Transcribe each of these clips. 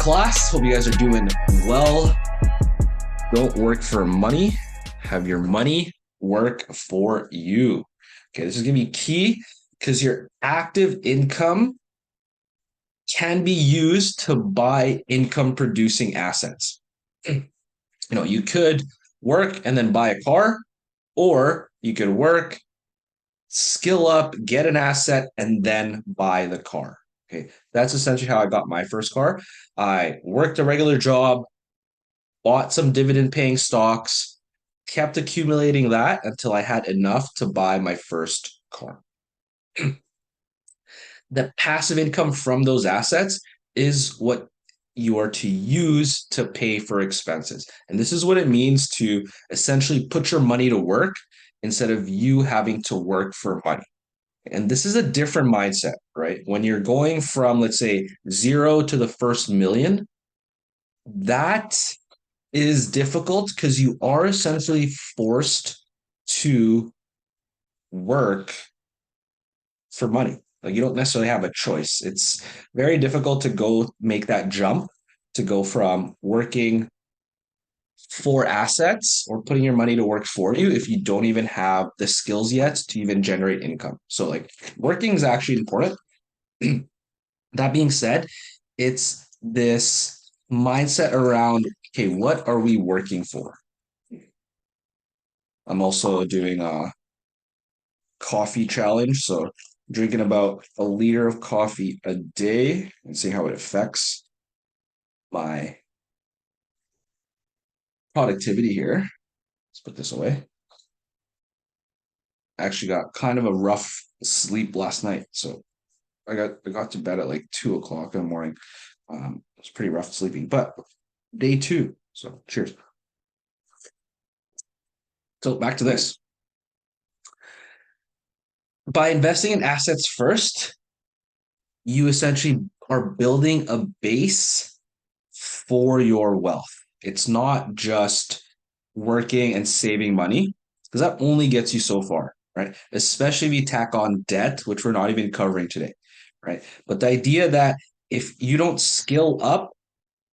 class. Hope you guys are doing well. Don't work for money. Have your money work for you. Okay, this is going to be key because your active income can be used to buy income producing assets. You could work and then buy a car, or you could work, skill up, get an asset, and then buy the car. Okay, that's essentially how I got my first car. I worked a regular job, bought some dividend paying stocks, kept accumulating that until I had enough to buy my first car. The passive income from those assets is what you are to use to pay for expenses. And this is what it means to essentially put your money to work instead of you having to work for money. And this is a different mindset, right? When you're going from, let's say, zero to the first million, that is difficult because you are essentially forced to work for money. Like you don't necessarily have a choice. It's very difficult to go make that jump to go from working for assets or putting your money to work for you if you don't even have the skills yet to even generate income. So like working is actually important. That being said, it's this mindset around, okay, what are we working for? I'm also doing a coffee challenge. So drinking about a liter of coffee a day and see how it affects my productivity here. Let's put this away. I actually got kind of a rough sleep last night. So I got to bed at like 2 o'clock in the morning. It was pretty rough sleeping, but day two. So cheers. So back to this. By investing in assets first, you essentially are building a base for your wealth. It's not just working and saving money, because that only gets you so far, right? Especially if you tack on debt, which we're not even covering today, right? But the idea that if you don't skill up,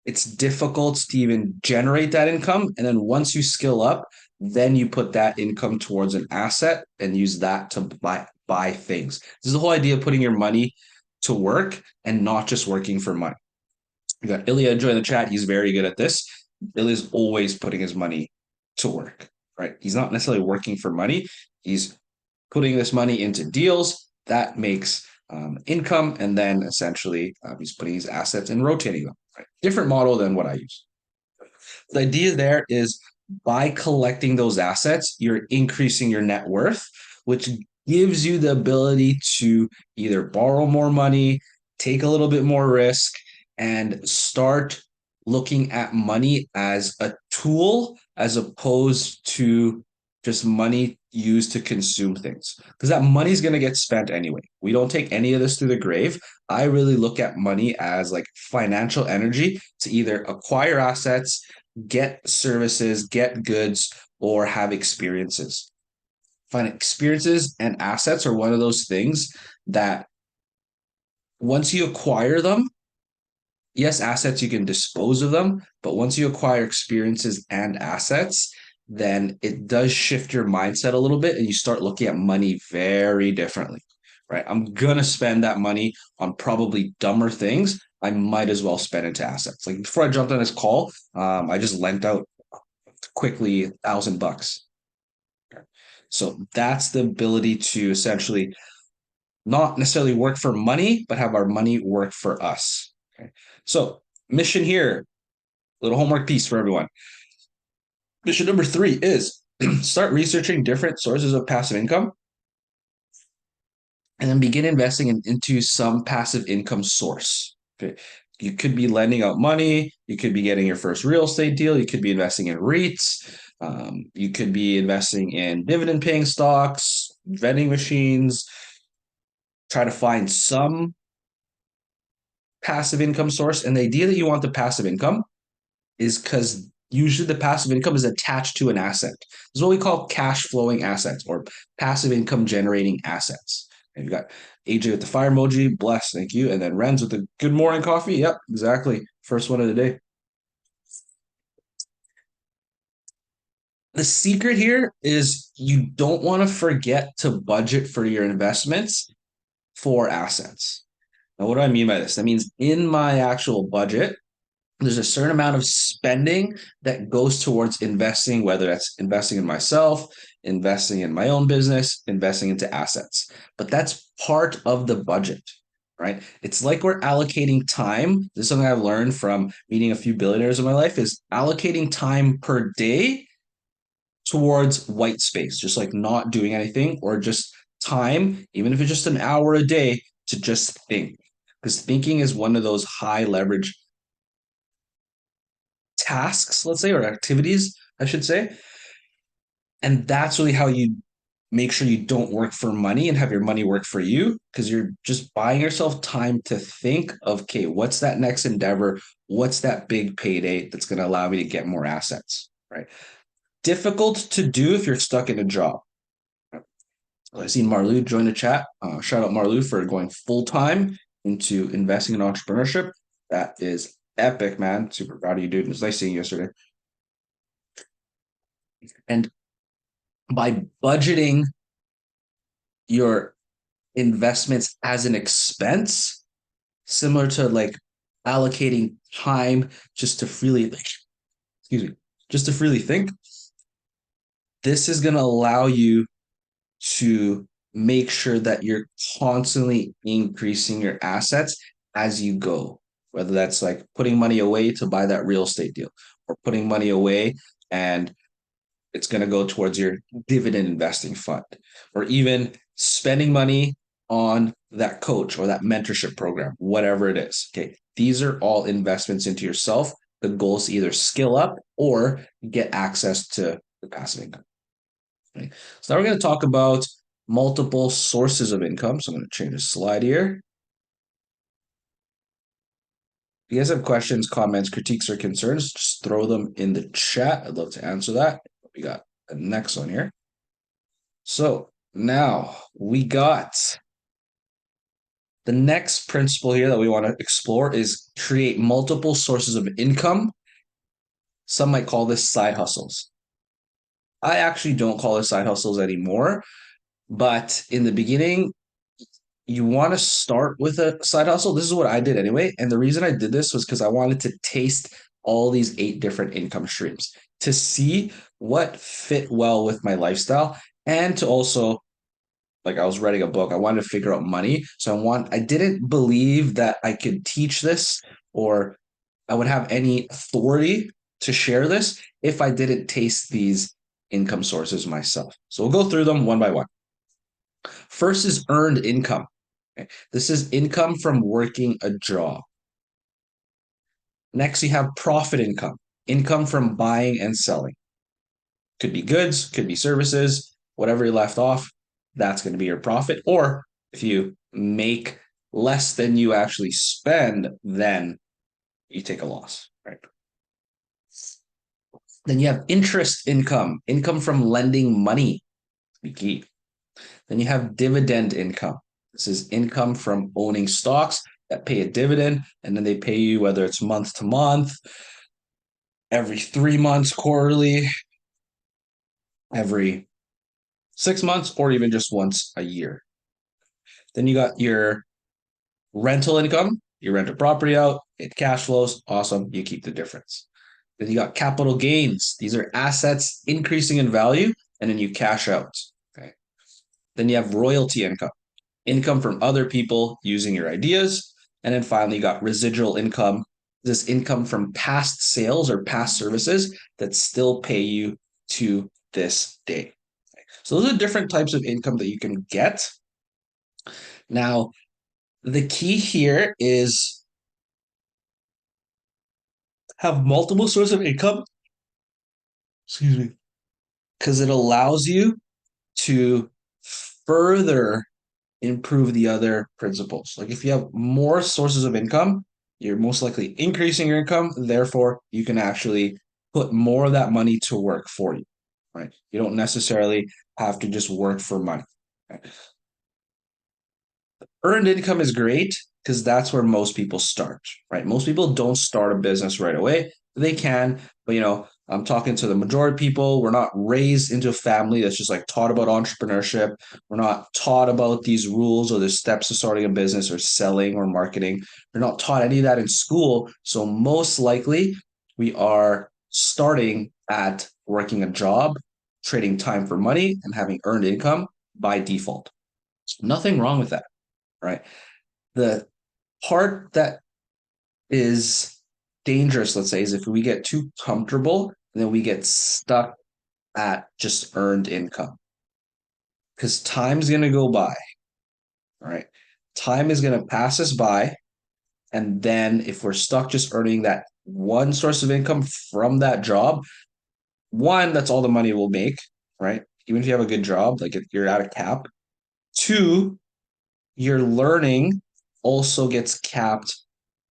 it's difficult to even generate that income. And then once you skill up, then you put that income towards an asset and use that to buy things. This is the whole idea of putting your money to work and not just working for money. We got Ilya join the chat. He's very good at this. Ilya's always putting his money to work, right? He's not necessarily working for money. He's putting this money into deals that makes income, and then essentially he's putting his assets and rotating them. Right? Different model than what I use. The idea there is by collecting those assets, you're increasing your net worth, which gives you the ability to either borrow more money, take a little bit more risk, and start looking at money as a tool as opposed to just money used to consume things. Because that money is going to get spent anyway. We don't take any of this through the grave. I really look at money as like financial energy to either acquire assets, get services, get goods, or have experiences. Find experiences and assets are one of those things that once you acquire them, yes, assets, you can dispose of them, but once you acquire experiences and assets, then it does shift your mindset a little bit and you start looking at money very differently, right? I'm going to spend that money on probably dumber things. I might as well spend it to assets. Like before I jumped on this call, I just lent out quickly $1,000. So that's the ability to essentially not necessarily work for money, but have our money work for us. Okay. So mission here, little homework piece for everyone. Mission number 3 is start researching different sources of passive income and then begin investing into some passive income source. Okay. You could be lending out money. You could be getting your first real estate deal. You could be investing in REITs. You could be investing in dividend paying stocks, vending machines. Try to find some passive income source. And the idea that you want the passive income is because usually the passive income is attached to an asset. This is what we call cash flowing assets or passive income generating assets. And you've got AJ with the fire emoji, bless, thank you. And then Renz with the good morning coffee. Yep, exactly. First one of the day. The secret here is you don't want to forget to budget for your investments for assets. Now, what do I mean by this? That means in my actual budget, there's a certain amount of spending that goes towards investing, whether that's investing in myself, investing in my own business, investing into assets. But that's part of the budget, right? It's like we're allocating time. This is something I've learned from meeting a few billionaires in my life is allocating time per day towards white space, just like not doing anything or just time, even if it's just an hour a day to just think. Because thinking is one of those high leverage tasks, let's say, or activities, I should say. And that's really how you make sure you don't work for money and have your money work for you because you're just buying yourself time to think of, okay, what's that next endeavor? What's that big payday that's going to allow me to get more assets, right? Difficult to do if you're stuck in a job. I've seen Marlu join the chat. Shout out Marlu for going full time into investing in entrepreneurship. That is epic, man. Super proud of you, dude. It was nice seeing you yesterday. And by budgeting your investments as an expense, similar to like allocating time just to freely, excuse me, just to freely think, this is going to allow you to make sure that you're constantly increasing your assets as you go, whether that's like putting money away to buy that real estate deal or putting money away and it's going to go towards your dividend investing fund or even spending money on that coach or that mentorship program, whatever it is. Okay. These are all investments into yourself. The goal is to either skill up or get access to the passive income. Okay. So now we're going to talk about multiple sources of income. So I'm going to change the slide here. If you guys have questions, comments, critiques, or concerns, just throw them in the chat. I'd love to answer that. We got the next one here. So now we got the next principle here that we want to explore is create multiple sources of income. Some might call this side hustles. I actually don't call it side hustles anymore, but in the beginning, you want to start with a side hustle. This is what I did anyway. And the reason I did this was because I wanted to taste all these 8 different income streams to see what fit well with my lifestyle and to also like I was writing a book. I wanted to figure out money. So I didn't believe that I could teach this or I would have any authority to share this if I didn't taste these income sources myself. So we'll go through them one by one. First is earned income. Okay. This is income from working a job. Next, you have profit income, income from buying and selling. Could be goods, could be services, whatever you left off, that's going to be your profit. Or if you make less than you actually spend, then you take a loss, right? Then you have interest income, income from lending money, be key. Then you have dividend income. This is income from owning stocks that pay a dividend, and then they pay you whether it's month to month, every 3 months, quarterly, every 6 months, or even just once a year. Then you got your rental income. You rent a property out, it cash flows, awesome. You keep the difference. Then you got capital gains. These are assets increasing in value, and then you cash out. Okay. Then you have royalty income, income from other people using your ideas. And then finally, you got residual income. This income from past sales or past services that still pay you to this day. So those are different types of income that you can get. Now, the key here is have multiple sources of income. Excuse me. Because it allows you to further improve the other principles. Like if you have more sources of income, you're most likely increasing your income. Therefore, you can actually put more of that money to work for you, right? You don't necessarily have to just work for money. Okay. Earned income is great because that's where most people start, right? Most people don't start a business right away. They can, but I'm talking to the majority of people. We're not raised into a family that's just like taught about entrepreneurship. We're not taught about these rules or the steps of starting a business or selling or marketing. We're not taught any of that in school. So most likely we are starting at working a job, trading time for money, and having earned income by default. Nothing wrong with that, right? The part that is dangerous, let's say, is if we get too comfortable and then we get stuck at just earned income because time's going to go by, right? Time is going to pass us by. And then if we're stuck just earning that one source of income from that job, one, that's all the money we'll make, right? Even if you have a good job, like if you're at a cap. Two, your learning also gets capped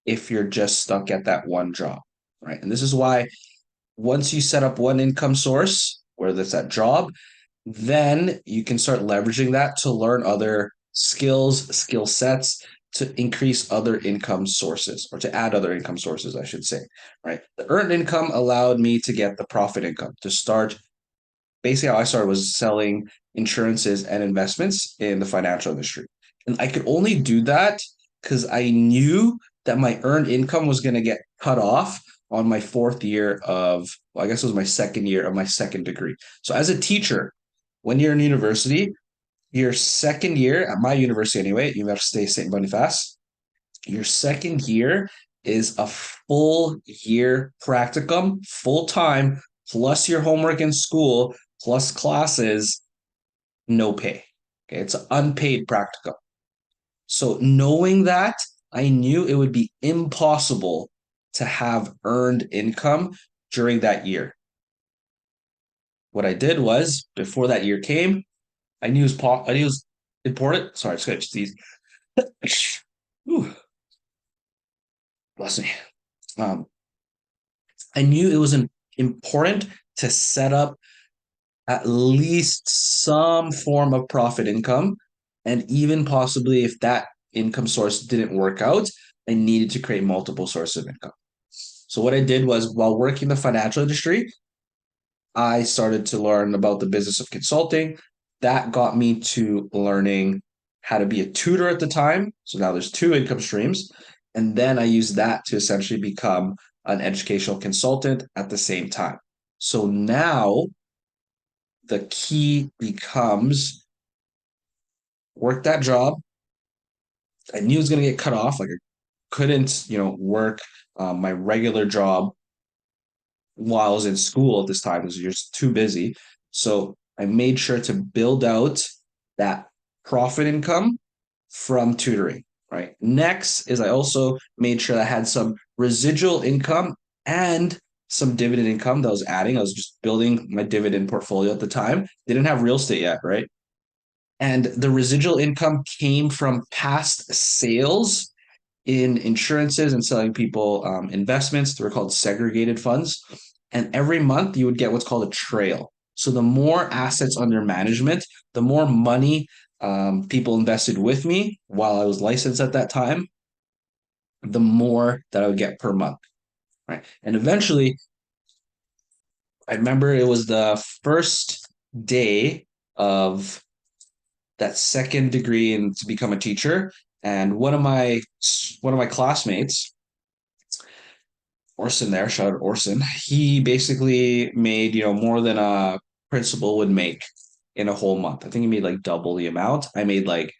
if you're just stuck at that one job, right? And this is why once you set up one income source, whether that's that job, then you can start leveraging that to learn other skills, skill sets to increase other income sources or to add other income sources, I should say, right? The earned income allowed me to get the profit income to start. Basically, how I started was selling insurances and investments in the financial industry. And I could only do that because I knew that my earned income was going to get cut off on my fourth year of, well, I guess it was my second year of my second degree. So, as a teacher, when you're in university, your second year at my university anyway, Université Saint Boniface, your second year is a full year practicum, full time, plus your homework in school, plus classes, no pay. Okay, it's an unpaid practicum. So knowing that, I knew it would be impossible to have earned income during that year. What I did was before that year came, I knew it was important. Sorry, I just got to sneeze. Ooh, bless me. Um, I knew it was important to set up at least some form of profit income. And even possibly if that income source didn't work out, I needed to create multiple sources of income. So what I did was while working in the financial industry, I started to learn about the business of consulting. That got me to learning how to be a tutor at the time. So now there's two income streams. And then I used that to essentially become an educational consultant at the same time. So now the key becomes work that job. I knew it was going to get cut off. Like I couldn't, work my regular job while I was in school at this time because you're just too busy. So I made sure to build out that profit income from tutoring. Right. Next is I also made sure I had some residual income and some dividend income that I was adding. I was just building my dividend portfolio at the time. They didn't have real estate yet, right? And the residual income came from past sales in insurances and selling people investments. They were called segregated funds. And every month you would get what's called a trail. So the more assets under management, the more money people invested with me while I was licensed at that time, the more that I would get per month. Right. And eventually, I remember it was the first day of that second degree and to become a teacher. And one of my classmates, Orson there, shout out Orson, he basically made, more than a principal would make in a whole month. I think he made like double the amount. I made like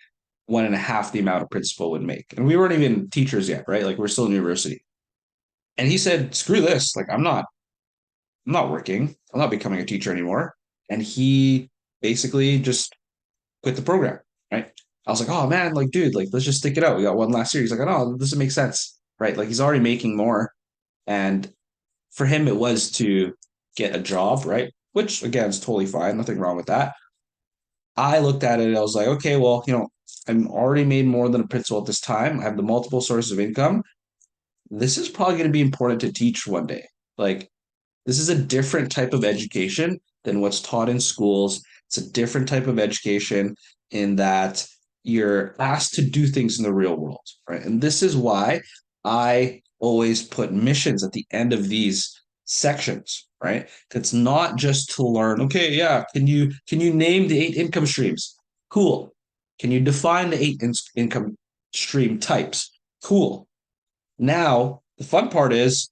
one and a half the amount a principal would make. And we weren't even teachers yet, right? Like we're still in university. And he said, screw this. Like I'm not working. I'm not becoming a teacher anymore. And he basically just quit the program, right? I was like, oh man, like, dude, like, let's just stick it out. We got one last year. He's like, oh, this doesn't make sense, right? Like, he's already making more. And for him, it was to get a job, right? Which, again, is totally fine. Nothing wrong with that. I looked at it and I was like, okay, well, I'm already made more than a principal at this time. I have the multiple sources of income. This is probably going to be important to teach one day. Like, this is a different type of education than what's taught in schools. It's a different type of education in that you're asked to do things in the real world, right? And this is why I always put missions at the end of these sections, right? It's not just to learn, okay, yeah, can you name the eight income streams? Cool. Can you define the eight income stream types? Cool. Now, the fun part is,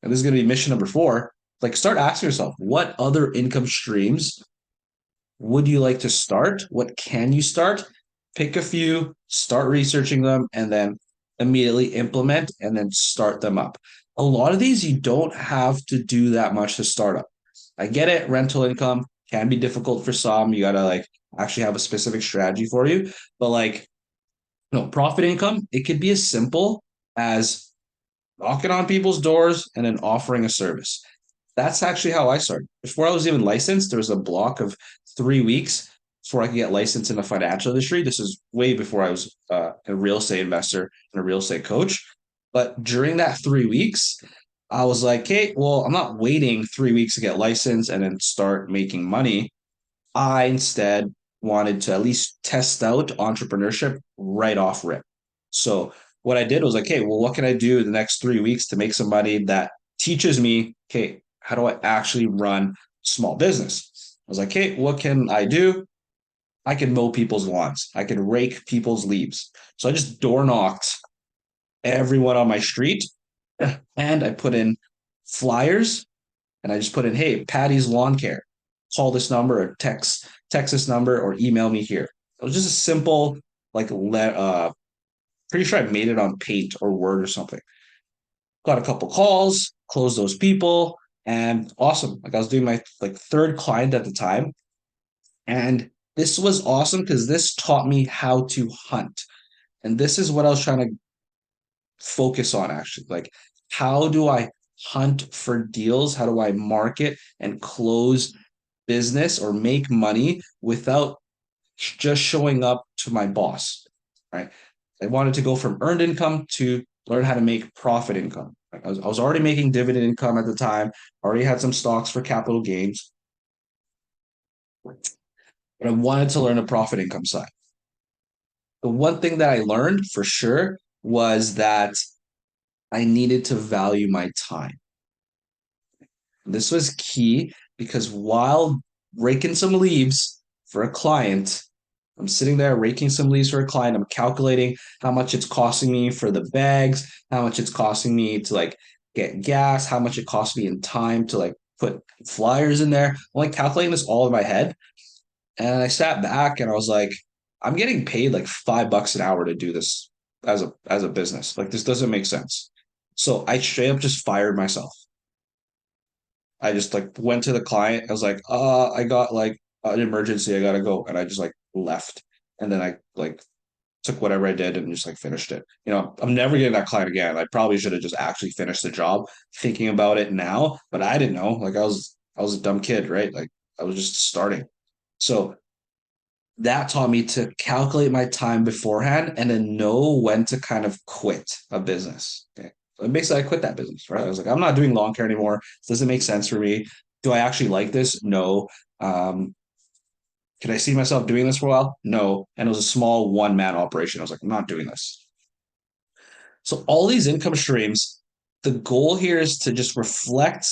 and this is going to be mission number four, like start asking yourself, what other income streams would you like to start? What can you start? Pick a few, start researching them, and then immediately implement and then start them up. A lot of these you don't have to do that much to start up. I get it, rental income can be difficult for some. You gotta like actually have a specific strategy for you. But like, profit income, it could be as simple as knocking on people's doors and then offering a service. That's actually how I started. Before I was even licensed, there was a block of 3 weeks before I could get licensed in the financial industry. This is way before I was a real estate investor and a real estate coach. But during that 3 weeks, I was like, hey, well, I'm not waiting 3 weeks to get licensed and then start making money. I instead wanted to at least test out entrepreneurship right off rip. So what I did was like, okay, well, what can I do the next 3 weeks to make some money that teaches me, okay, how do I actually run small business? I was like, okay, what can I do? I can mow people's lawns. I can rake people's leaves. So I just door knocked everyone on my street and I put in flyers and I just put in, hey, Patty's Lawn Care. Call this number or text this number or email me here. It was just a simple, like, pretty sure I made it on Paint or Word or something. Got a couple calls, closed those people, and awesome. Like I was doing my like third client at the time, and this was awesome because this taught me how to hunt. And this is what I was trying to focus on actually. Like, how do I hunt for deals? How do I market and close business or make money without just showing up to my boss, right? I wanted to go from earned income to learn how to make profit income. I was already making dividend income at the time, already had some stocks for capital gains, but I wanted to learn the profit income side. The one thing that I learned for sure was that I needed to value my time. This was key because while raking some leaves for a client, I'm sitting there raking some leaves for a client. I'm calculating how much it's costing me for the bags, how much it's costing me to like get gas, how much it costs me in time to like put flyers in there. I'm like calculating this all in my head. And I sat back and I was like, I'm getting paid like $5 an hour to do this as a business. Like this doesn't make sense. So I straight up just fired myself. I just like went to the client. I was like, I got like an emergency. I gotta go. And I just like left. And then I like took whatever I did and just like finished it. I'm never getting that client again. I probably should have just actually finished the job thinking about it now, but I didn't know. Like I was a dumb kid, right? Like I was just starting. So that taught me to calculate my time beforehand and then know when to kind of quit a business. Okay. So basically, I quit that business, right? I was like, I'm not doing lawn care anymore. This doesn't make sense for me. Do I actually like this? No. Could I see myself doing this for a while? No. And it was a small one man operation. I was like, I'm not doing this. So all these income streams, the goal here is to just reflect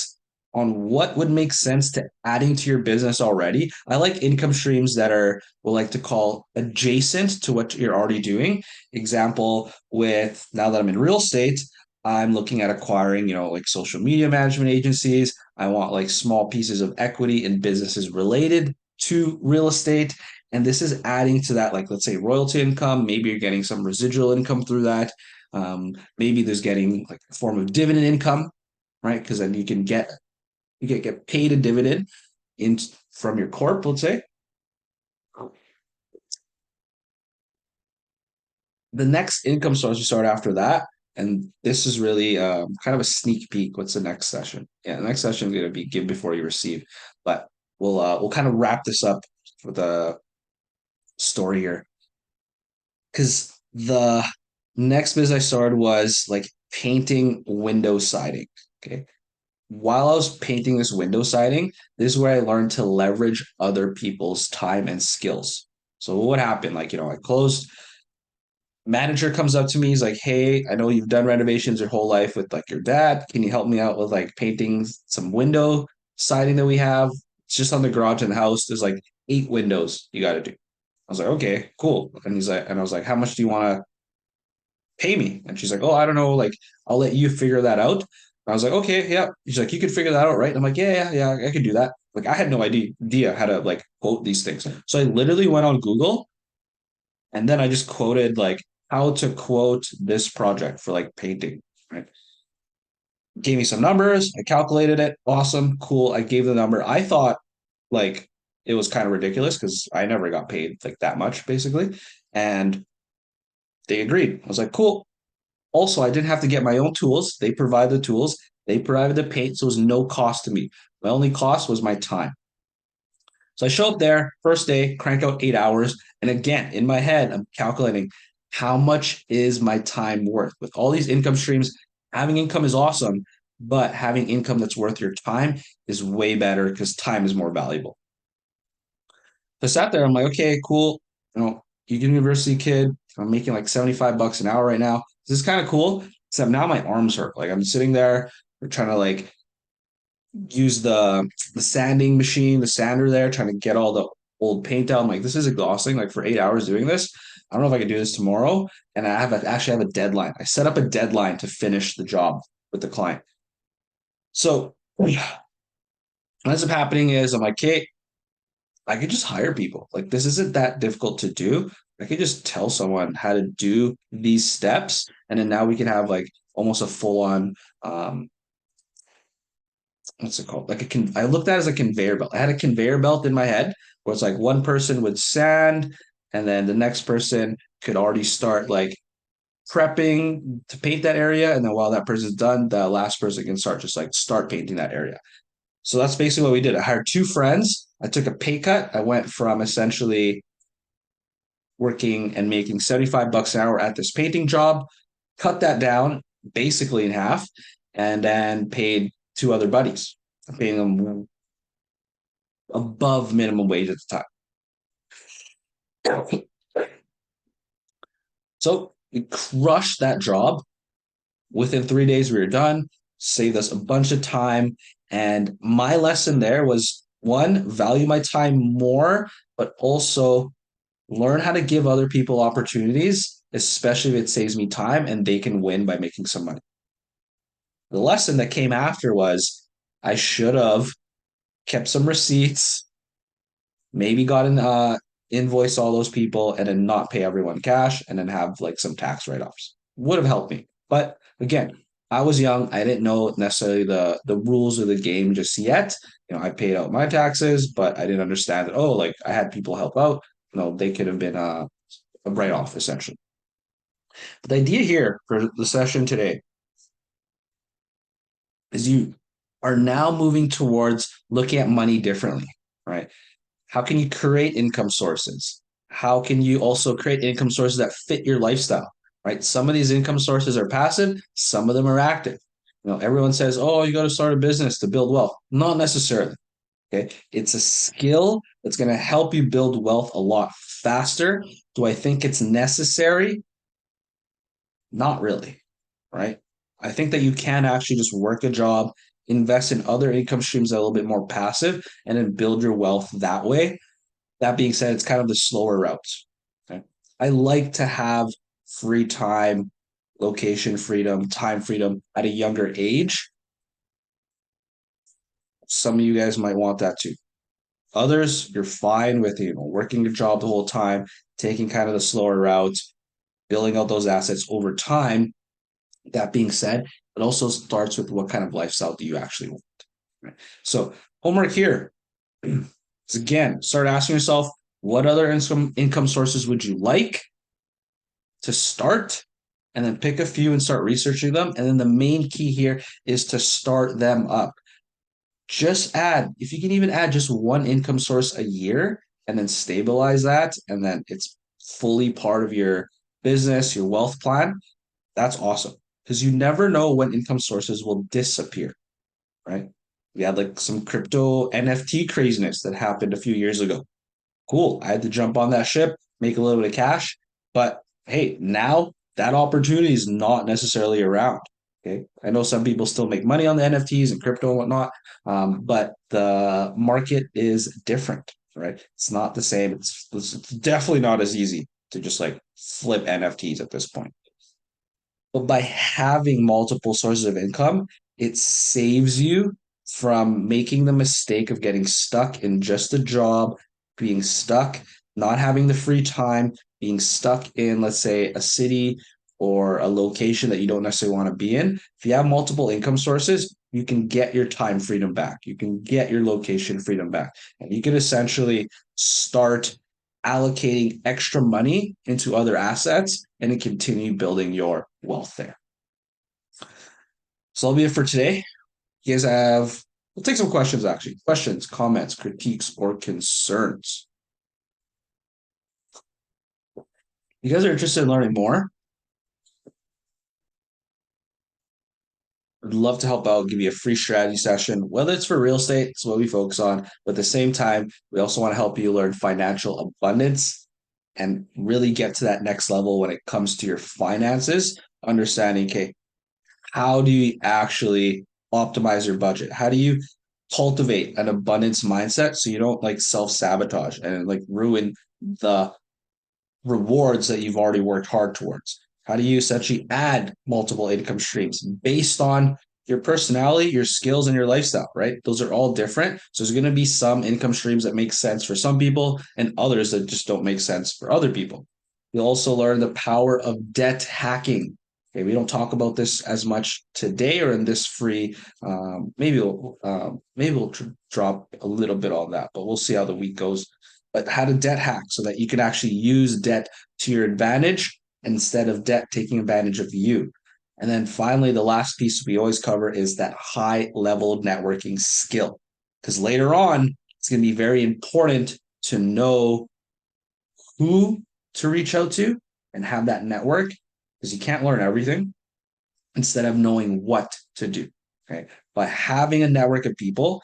on what would make sense to adding to your business already. I like income streams that are we like to call adjacent to what you're already doing. Example, with now that I'm in real estate, I'm looking at acquiring, like social media management agencies. I want like small pieces of equity in businesses related to real estate. And this is adding to that, like let's say royalty income. Maybe you're getting some residual income through that. Maybe there's getting like a form of dividend income, right? Because then you get paid a dividend in from your corp, let's say. The next income source you start after that, and this is really kind of a sneak peek. What's the next session? Yeah, the next session is going to be give before you receive, but we'll kind of wrap this up with a story here because the next business I started was like painting window siding. Okay, while I was painting this window siding, this is where I learned to leverage other people's time and skills. So what happened? Like, I closed. Manager comes up to me. He's like, "Hey, I know you've done renovations your whole life with like your dad. Can you help me out with like painting some window siding that we have? It's just on the garage in the house. There's like 8 windows you got to do." I was like, "Okay, cool." And I was like, "How much do you want to pay me?" And she's like, "Oh, I don't know. Like, I'll let you figure that out." I was like, "Okay, yeah." She's like, "You could figure that out, right?" And I'm like, "Yeah, yeah, yeah, I could do that." Like, I had no idea how to like quote these things. So I literally went on Google and then I just quoted like how to quote this project for like painting, right? Gave me some numbers. I calculated it. Awesome. Cool. I gave the number. I thought like it was kind of ridiculous because I never got paid like that much basically. And they agreed. I was like, cool. Also, I didn't have to get my own tools. They provided the tools, they provided the paint. So it was no cost to me. My only cost was my time. So I show up there, first day, crank out 8 hours. And again, in my head, I'm calculating how much is my time worth with all these income streams. Having income is awesome, but having income that's worth your time is way better because time is more valuable. So I sat there, I'm like, okay, cool. University kid, I'm making like 75 bucks an hour right now. This is kind of cool. Except now my arms hurt. Like I'm sitting there, we're trying to like use the sanding machine, the sander there, trying to get all the old paint out. I'm like, this is exhausting. Like for 8 hours doing this, I don't know if I can do this tomorrow. And actually have a deadline. I set up a deadline to finish the job with the client. So what ends up happening is I'm like, okay, I could just hire people. Like this isn't that difficult to do. I could just tell someone how to do these steps, and then now we can have like almost a full on what's it called? Like I looked at it as a conveyor belt. I had a conveyor belt in my head where it's like one person would sand, and then the next person could already start like prepping to paint that area, and then while that person's done, the last person can start painting that area. So that's basically what we did. I hired 2 friends. I took a pay cut. I went from essentially working and making 75 bucks an hour at this painting job, cut that down basically in half, and then paid 2 other buddies. I'm paying them above minimum wage at the time. So we crushed that job. Within 3 days, we were done, saved us a bunch of time. And my lesson there was one, value my time more, but also learn how to give other people opportunities, especially if it saves me time and they can win by making some money. The lesson that came after was I should have kept some receipts, maybe got an invoice all those people and then not pay everyone cash and then have like some tax write-offs. Would have helped me. But again, I was young. I didn't know necessarily the rules of the game just yet. I paid out my taxes, but I didn't understand that, oh, like I had people help out. No, they could have been a write-off essentially. But the idea here for the session today is you are now moving towards looking at money differently, right? How can you create income sources? How can you also create income sources that fit your lifestyle? Right? Some of these income sources are passive, some of them are active. Everyone says, "Oh, you got to start a business to build wealth." Not necessarily. Okay, it's a skill that's going to help you build wealth a lot faster. Do I think it's necessary? Not really. Right? I think that you can actually just work a job, invest in other income streams that are a little bit more passive, and then build your wealth that way. That being said, it's kind of the slower routes. Okay. I like to have free time, location freedom, time freedom at a younger age. Some of you guys might want that too. Others, you're fine with working your job the whole time, taking kind of the slower routes, building out those assets over time. That being said, it also starts with what kind of lifestyle do you actually want. Right? So homework here is again, start asking yourself, what other income sources would you like to start? And then pick a few and start researching them. And then the main key here is to start them up. Just add, if you can even add just one income source a year and then stabilize that, and then it's fully part of your business, your wealth plan, that's awesome. Because you never know when income sources will disappear, right? We had like some crypto NFT craziness that happened a few years ago. Cool. I had to jump on that ship, make a little bit of cash, but hey, now that opportunity is not necessarily around. Okay. I know some people still make money on the NFTs and crypto and whatnot, but the market is different, right? It's not the same. It's definitely not as easy to just like flip NFTs at this point. But by having multiple sources of income, it saves you from making the mistake of getting stuck in just a job, being stuck, not having the free time, being stuck in, let's say, a city or a location that you don't necessarily want to be in. If you have multiple income sources, you can get your time freedom back. You can get your location freedom back. And you can essentially start allocating extra money into other assets and then continue building your wealth there. So that'll be it for today. You guys have, we'll take some questions actually. Questions, comments, critiques, or concerns. You guys are interested in learning more? I'd love to help out, give you a free strategy session, whether it's for real estate, it's what we focus on. But at the same time, we also want to help you learn financial abundance and really get to that next level when it comes to your finances, understanding, okay, how do you actually optimize your budget? How do you cultivate an abundance mindset so you don't like self sabotage and like ruin the rewards that you've already worked hard towards? How do you essentially add multiple income streams based on your personality, your skills, and your lifestyle, right? Those are all different. So there's going to be some income streams that make sense for some people and others that just don't make sense for other people. You'll also learn the power of debt hacking. Okay, we don't talk about this as much today or in this free. Maybe we'll drop a little bit on that, but we'll see how the week goes. But how to debt hack so that you can actually use debt to your advantage instead of debt taking advantage of you. And then finally, the last piece we always cover is that high level networking skill. Because later on, it's going to be very important to know who to reach out to and have that network because you can't learn everything instead of knowing what to do. Okay. By having a network of people,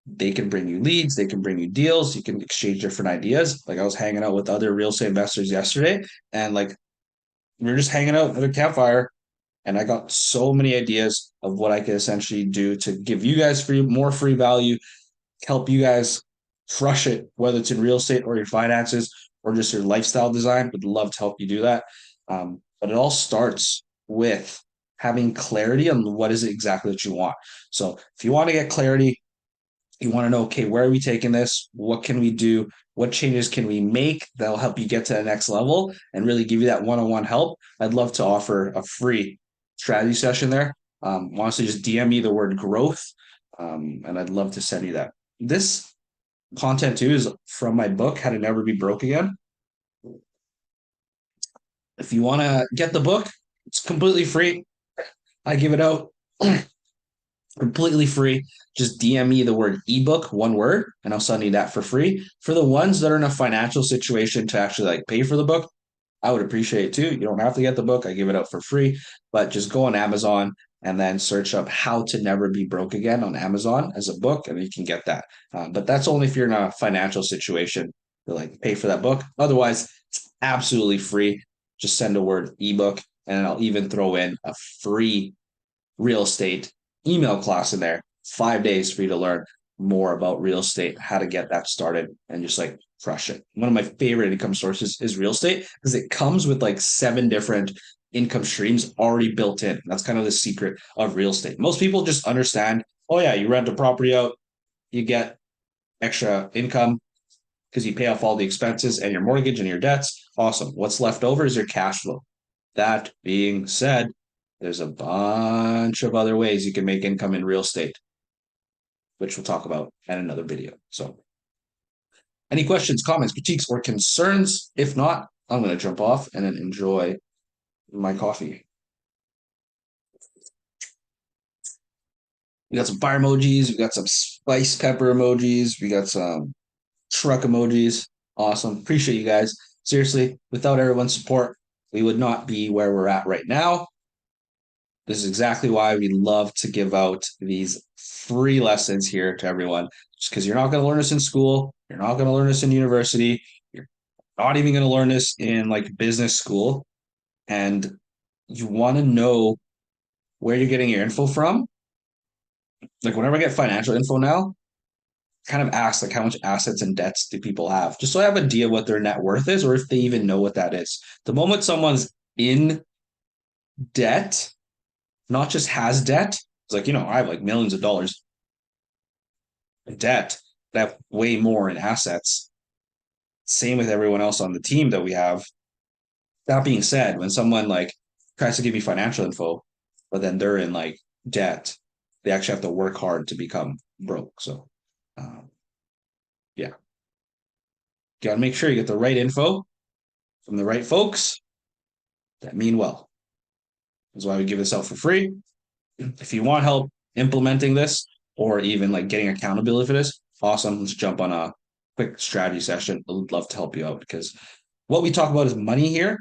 they can bring you leads, they can bring you deals, you can exchange different ideas. Like I was hanging out with other real estate investors yesterday, and like we were just hanging out at a campfire, and I got so many ideas of what I could essentially do to give you guys more free value, help you guys crush it, whether it's in real estate or your finances or just your lifestyle design. Would love to help you do that. But it all starts with having clarity on what is it exactly that you want. So if you want to get clarity, you want to know, okay, where are we taking this? What can we do? What changes can we make that'll help you get to the next level and really give you that one-on-one help? I'd love to offer a free strategy session there. Honestly, just DM me the word growth, and I'd love to send you that. This content too is from my book, How to Never Be Broke Again. If you want to get the book, it's completely free. I give it out completely free. Just DM me the word ebook, one word, and I'll send you that for free. For the ones that are in a financial situation to actually like pay for the book, I would appreciate it too. You don't have to get the book. I give it out for free, but just go on Amazon and then search up How to Never Be Broke Again on Amazon as a book, and you can get that. But that's only if you're in a financial situation to like pay for that book. Otherwise, it's absolutely free. Just send a word ebook, and I'll even throw in a free real estate email class in there, 5 days for you to learn more about real estate, how to get that started, and just like crush it. One of my favorite income sources is real estate because it comes with like 7 different income streams already built in. That's kind of the secret of real estate. Most people just understand, oh, yeah, you rent a property out, you get extra income because you pay off all the expenses and your mortgage and your debts. Awesome. What's left over is your cash flow. That being said, there's a bunch of other ways you can make income in real estate, which we'll talk about in another video. So, any questions, comments, critiques, or concerns? If not, I'm going to jump off and then enjoy my coffee. We got some fire emojis. We got some spice pepper emojis. We got some truck emojis. Awesome. Appreciate you guys. Seriously, without everyone's support, we would not be where we're at right now. This is exactly why we love to give out these free lessons here to everyone, just because you're not going to learn this in school. You're not going to learn this in university. You're not even going to learn this in like business school. And you want to know where you're getting your info from. Like whenever I get financial info now, kind of ask like how much assets and debts do people have, just so I have an idea what their net worth is or if they even know what that is. The moment someone's in debt, not just has debt, it's like, I have like millions of dollars in debt, but I have way more in assets. Same with everyone else on the team that we have. That being said, when someone like tries to give me financial info, but then they're in like debt, they actually have to work hard to become broke. So, um, yeah, you got to make sure you get the right info from the right folks that mean well. That's why we give this out for free. If you want help implementing this or even like getting accountability for this, awesome. Let's jump on a quick strategy session. I'd love to help you out because what we talk about is money here.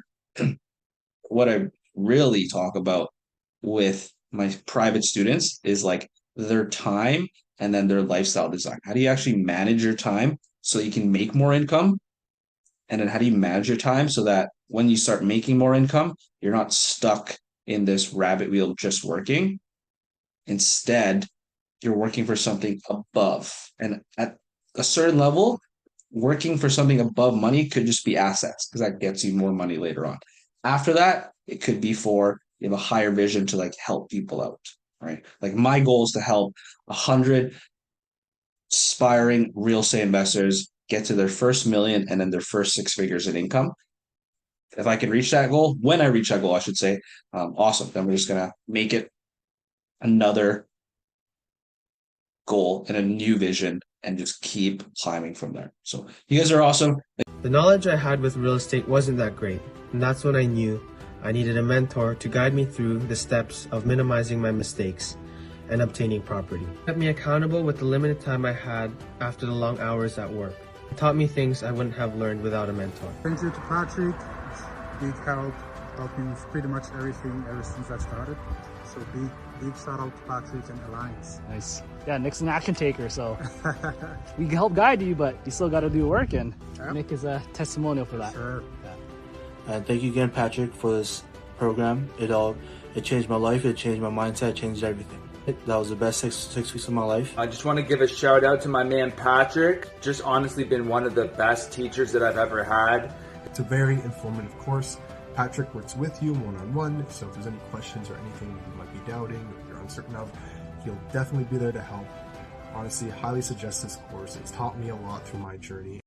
What I really talk about with my private students is like their time and then their lifestyle design. How do you actually manage your time so you can make more income? And then how do you manage your time so that when you start making more income, you're not stuck in this rabbit wheel of just working. Instead, you're working for something above. And at a certain level, working for something above money could just be assets because that gets you more money later on. After that, it could be for you have a higher vision to like help people out, right? Like my goal is to help 100 aspiring real estate investors get to their first million and then their first six figures in income. If I can reach that goal, when I reach that goal, I should say, awesome. Then we're just gonna make it another goal and a new vision and just keep climbing from there. So you guys are awesome. The knowledge I had with real estate wasn't that great, and that's when I knew I needed a mentor to guide me through the steps of minimizing my mistakes and obtaining property. It kept me accountable with the limited time I had after the long hours at work. It taught me things I wouldn't have learned without a mentor. Thank you to Patrick. Big helped me with pretty much everything ever since I started. So big shout out to Patrick and Alliance. Nice. Yeah, Nick's an action taker, so we can help guide you, but you still got to do work, and Nick is a testimonial for that. Sure. Yeah. And thank you again, Patrick, for this program. It changed my life. It changed my mindset. It changed everything. That was the best six weeks of my life. I just want to give a shout out to my man Patrick. Just honestly been one of the best teachers that I've ever had. It's a very informative course. Patrick works with you one-on-one, so if there's any questions or anything you might be doubting or you're uncertain of, he'll definitely be there to help. Honestly, highly suggest this course. It's taught me a lot through my journey.